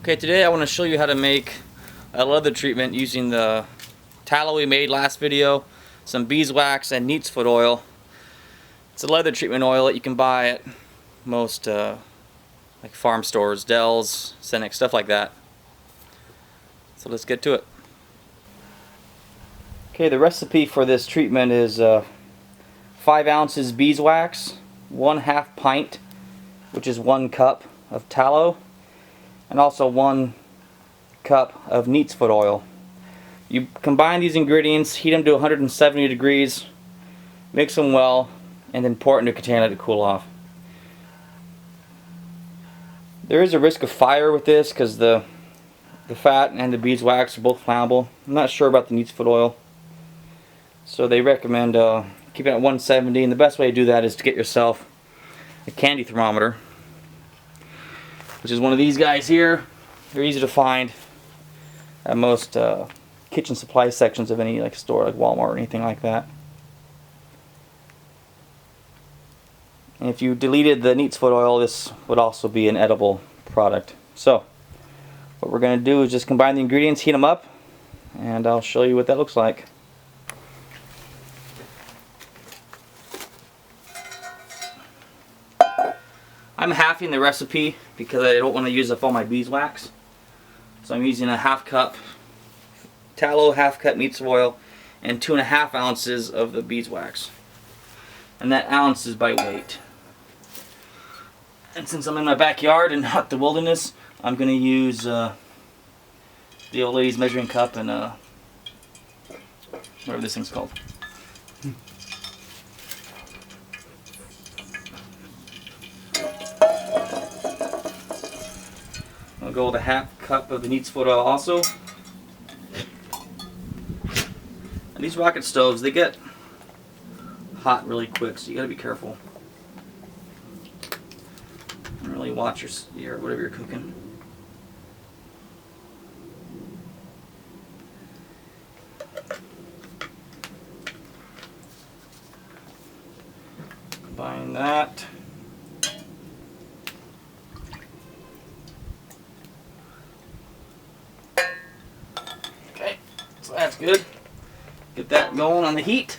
Okay, today I want to show you how to make a leather treatment using the tallow we made last video, some beeswax and neatsfoot oil. It's a leather treatment oil that you can buy at most like farm stores, Dells, Cenex, stuff like that. So let's get to it. Okay, the recipe for this treatment is 5 ounces beeswax, 1/2 pint, which is 1 cup of tallow, and also 1 cup of neatsfoot oil. You combine these ingredients, heat them to 170 degrees, mix them well, and then pour it into a container to cool off. There is a risk of fire with this because the fat and the beeswax are both flammable. I'm not sure about the neatsfoot oil, so they recommend keeping it at 170, and the best way to do that is to get yourself a candy thermometer, which is one of these guys here. They're easy to find at most kitchen supply sections of any store like Walmart or anything like that. And if you deleted the neatsfoot oil, this would also be an edible product. So what we're going to do is just combine the ingredients, heat them up, and I'll show you what that looks like. I'm halving the recipe because I don't want to use up all my beeswax. So I'm using a 1/2 cup tallow, 1/2 cup neatsfoot oil, and 2.5 ounces of the beeswax. And that ounce is by weight. And since I'm in my backyard and not the wilderness, I'm going to use the old lady's measuring cup and whatever this thing's called. I'll go with a 1/2 cup of the neatsfoot oil also. And these rocket stoves, they get hot really quick, so you gotta be careful. And really watch your whatever you're cooking. Combine that. So that's good. Get that going on the heat.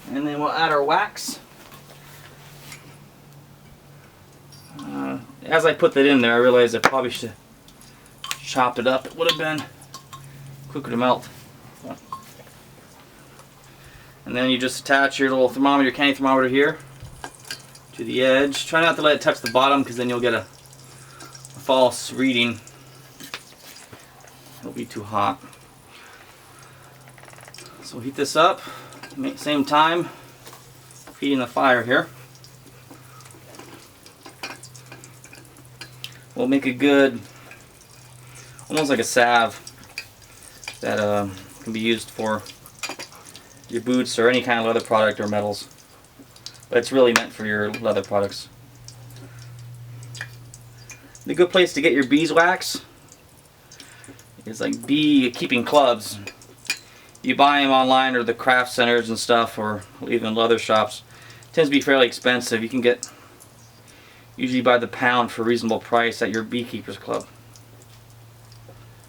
And then we'll add our wax. As I put that in there, I realized I probably should have chopped it up. It would have been quicker to melt. And then you just attach your little thermometer, your candy thermometer here to the edge. Try not to let it touch the bottom because then you'll get a false reading. It'll be too hot. So heat this up, same time, feeding the fire here. We'll make a good, almost like a salve that can be used for your boots or any kind of leather product or metals. But it's really meant for your leather products. The good place to get your beeswax is like bee keeping clubs. You buy them online or the craft centers and stuff, or even leather shops. It tends to be fairly expensive. You can get usually by the pound for a reasonable price at your beekeepers club.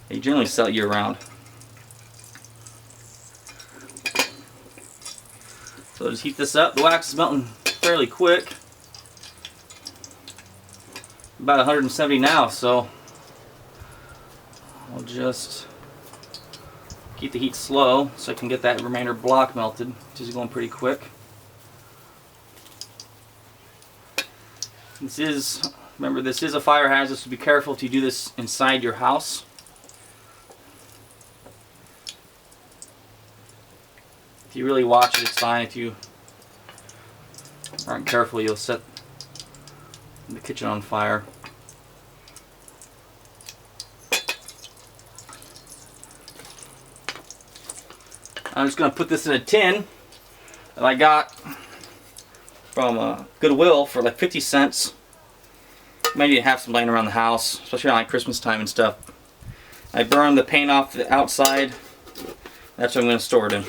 They generally sell it year round. So just heat this up. The wax is melting fairly quick. About 170 now, so I'll just keep the heat slow so I can get that remainder block melted, which is going pretty quick. Remember, this is a fire hazard, so be careful if you do this inside your house. If you really watch it, it's fine. If you aren't careful, you'll set the kitchen on fire. I'm just going to put this in a tin that I got from Goodwill for like 50 cents. Might need to have some laying around the house, especially around like Christmas time and stuff. I burned the paint off the outside. That's what I'm going to store it in.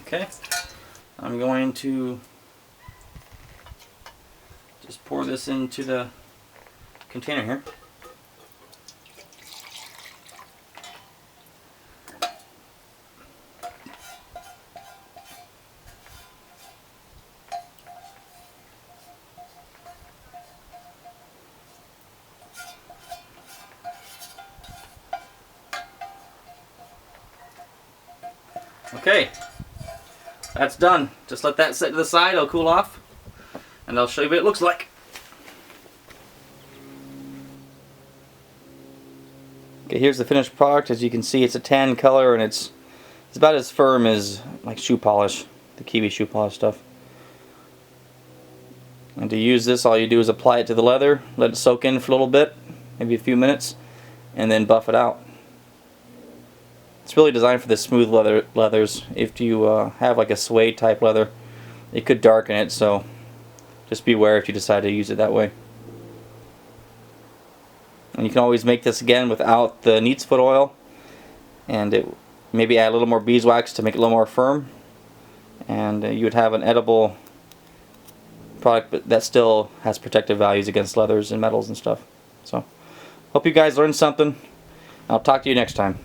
Okay, I'm going to Just pour this into the container here. Okay, that's done. Just let that set to the side, it'll cool off, and I'll show you what it looks like. Okay, here's the finished product. As you can see, it's a tan color, and it's about as firm as like shoe polish, the Kiwi shoe polish stuff. And to use this, all you do is apply it to the leather, let it soak in for a little bit, maybe a few minutes, and then buff it out. It's really designed for the smooth leathers. If you have like a suede type leather, it could darken it, so just beware if you decide to use it that way. And you can always make this again without the neatsfoot oil, and maybe add a little more beeswax to make it a little more firm, and you would have an edible product, but that still has protective values against leathers and metals and stuff. So, hope you guys learned something. I'll talk to you next time.